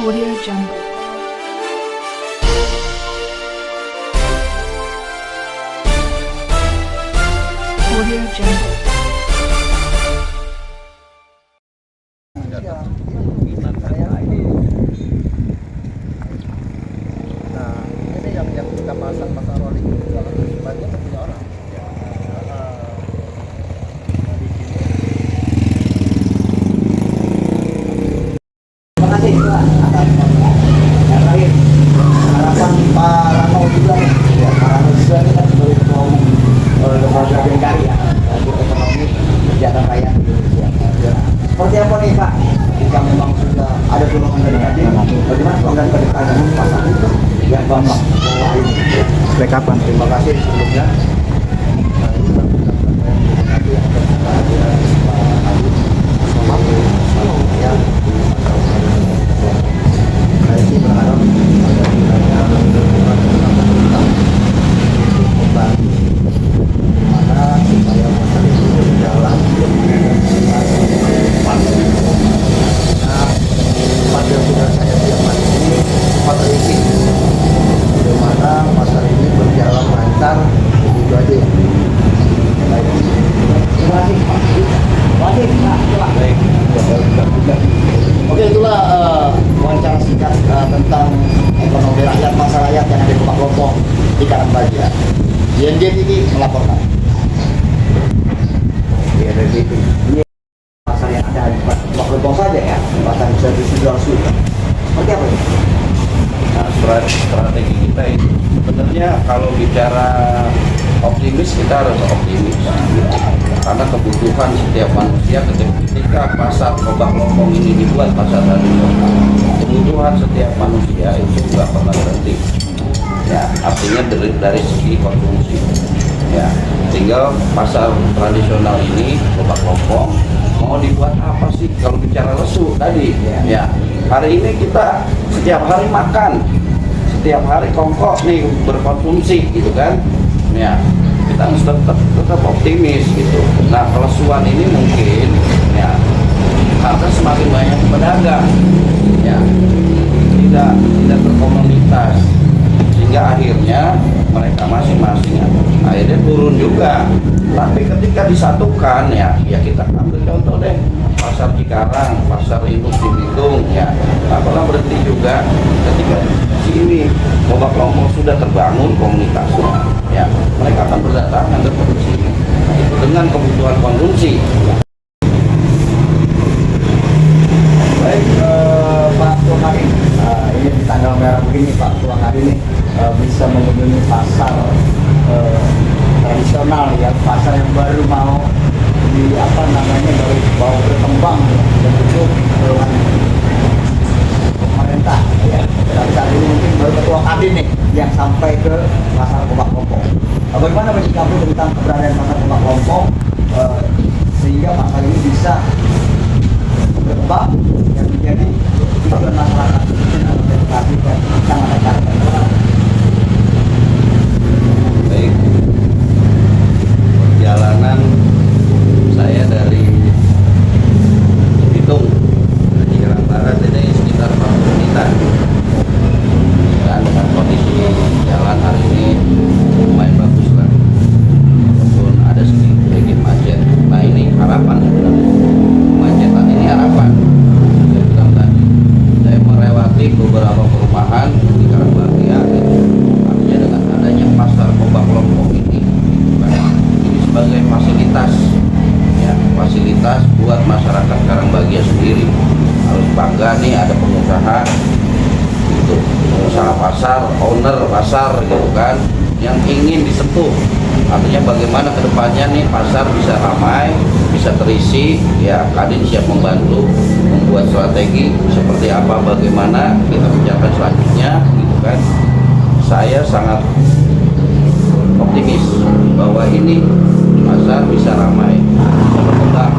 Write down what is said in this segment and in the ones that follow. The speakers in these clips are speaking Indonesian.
Audio Jungle. Audio Jungle. Nah, ini yang kita pasang rolling itu jalan bagian punya orang. Nah, di sini. Terima kasih Pak atas yang lain. Harapan Pak Rano juga nih. Ya, Pak Rano juga ini kan sebagai ketua umum lembaga Bengkari ya, untuk ekonomi kesejahteraan rakyat Indonesia. Ya. Seperti apa nih Pak? Jika memang sudah ada dorongan dari Kadin, bagaimana program ke depan pasang itu yang Bapak bawa ini? Sampai kapan? Terima kasih sebelumnya. Oke, itulah wawancara singkat tentang ekonomi rakyat, masa rakyat yang ada di Kubak Lompong di Karangbagia. JNJ TV melaporkan. Iya, dari TV. Ini pasar yang ada di Kubak Lompong saja ya, pasar bisa dijual sudah. Seperti apa ini? Nah, strategi kita itu sebenarnya kalau bicara optimis, kita harus optimis karena kebutuhan setiap manusia ketika pasar Kubak Lompong ini dibuat pasar tradisional, kebutuhan setiap manusia itu nggak pernah berhenti ya, artinya dari segi konsumsi ya. Tinggal pasar tradisional ini Kubak Lompong mau dibuat apa sih kalau bicara lesu tadi ya. Hari ini kita setiap hari makan, setiap hari kongkok nih berkonsumsi gitu kan ya, kita harus tetap optimis gitu. Nah, kelesuan ini mungkin ya karena semakin banyak pedagang ya tidak berkomunitas, sehingga akhirnya mereka masing-masing akhirnya turun juga. Tapi ketika disatukan ya kita ambil contoh deh pasar Cikarang, pasar industri Bitung ya, nggak pernah berhenti juga ketika sini Kubak Lompong sudah terbangun komunitasnya ya, mereka akan berdatangan ke sini dengan kebutuhan konsumsi. Baik, Pak Tuan Hari, ini di tanggal merah begini Pak Tuan Hari ini bisa mengunjungi pasar tradisional ya, pasar yang baru mau baru berkembang dan itu dengan pemerintah ya. Dan saat ini mungkin baru ketua Kadin nih yang sampai ke pasar Kubak Lompong. Bagaimana menyikapi tentang keberadaan pasar Kubak Lompong sehingga pasar ini bisa berkembang dan menjadi tujuan masyarakat dan edukasi dan sangat Baik, perjalanan saya dari Bitung ke Cikarang Barat ini sekitar 40 menitan, dan dengan kondisi jalan hari ini lumayan bagus lah, walaupun ada sedikit macet. Nah, ini harapan sebenarnya, kemacetan ini harapan. Saya bilang tadi, saya melewati beberapa perumahan di Karangbagia, artinya dengan adanya pasar Kubak Lompong ini sebagai fasilitas ya, fasilitas buat masyarakat Karangbagia sendiri. Harus bangga nih ada pengusaha gitu, pengusaha pasar, owner pasar gitu kan, yang ingin disentuh. Artinya bagaimana kedepannya nih pasar bisa ramai, bisa terisi ya. Kadin siap membantu membuat strategi seperti apa, bagaimana kita bicarakan selanjutnya gitu kan. Saya sangat optimis bahwa ini pasar bisa ramai, bisa berkembang.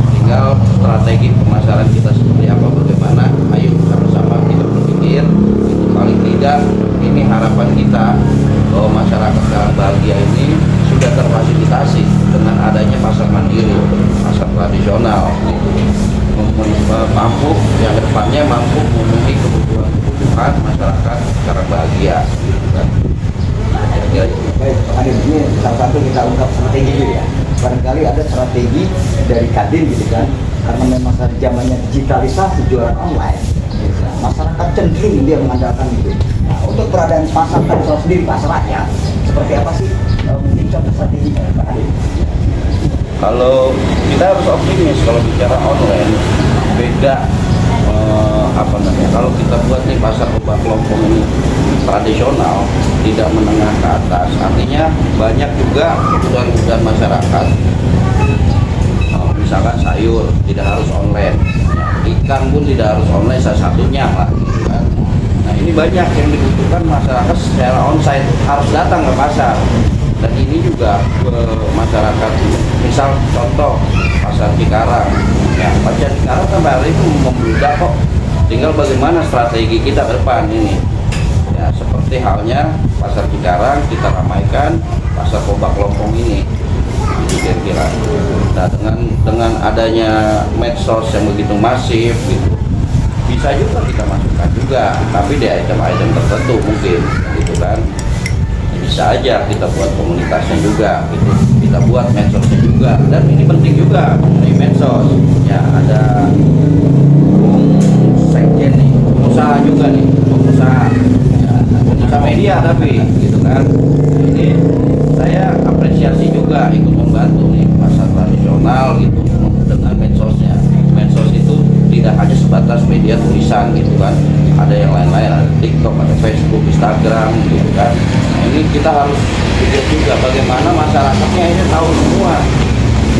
Tinggal strategi pemasaran kita seperti apa, bagaimana, ayo sama-sama kita berpikir. Itu paling tidak ini harapan kita bahwa masyarakat Karangbagia ini sudah terfasilitasi dengan adanya pasar mandiri, pasar tradisional gitu. Mampu yang kedepannya mampu memenuhi kebutuhan masyarakat secara bahagia gitu kan. Ya, Baik, Pak Kadin, ini salah satu kita ungkap strategi dulu ya. Barangkali ada strategi dari Kadin gitu kan, karena memang saat zamannya digitalisasi jualan online, masyarakat cenderung dia mengandalkan itu. Nah, untuk keberadaan pasar tradisional sendiri, pasar rakyat, seperti apa sih mungkin contoh strateginya Pak Kadin? kalau kita harus optimis kalau bicara online beda apa namanya kalau kita buat nih pasar kebak kelompok ini tradisional tidak menengah ke atas, artinya banyak juga kebutuhan masyarakat. Misalkan sayur tidak harus online, ikan pun tidak harus online, salah satunya lah gitu kan. Nah ini banyak yang dibutuhkan masyarakat secara onsite, harus datang ke pasar. Dan ini juga masyarakat, misal contoh pasar Cikarang, ya pasar Cikarang sampai hari ini membludak kok. Tinggal bagaimana strategi kita ke depan ini. Ya seperti halnya pasar Cikarang kita ramaikan pasar Kobak Lompong ini. Itu kira-kira. Nah dengan adanya medsos yang begitu masif gitu, bisa juga kita masukkan juga, tapi di item-item tertentu mungkin gitu kan. Bisa aja kita buat komunitasnya juga gitu, kita buat medsosnya juga, dan ini penting juga mengenai medsos ya. Ada sekjen nih, pengusaha juga nih, pengusaha ya, pengusaha media tapi gitu kan. Nah, ini saya apresiasi juga ikut membantu nih pasar tradisional gitu dengan medsosnya. Medsos itu tidak hanya sebatas media tulisan gitu kan, ada yang lain-lain, ada TikTok, ada Facebook, Instagram gitu kan. Nah ini kita harus pikir juga bagaimana masyarakatnya ini tahu semua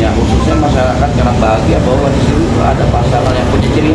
ya, khususnya masyarakat Karang Bahagia bahwa di sini ada pasar yang punya ciri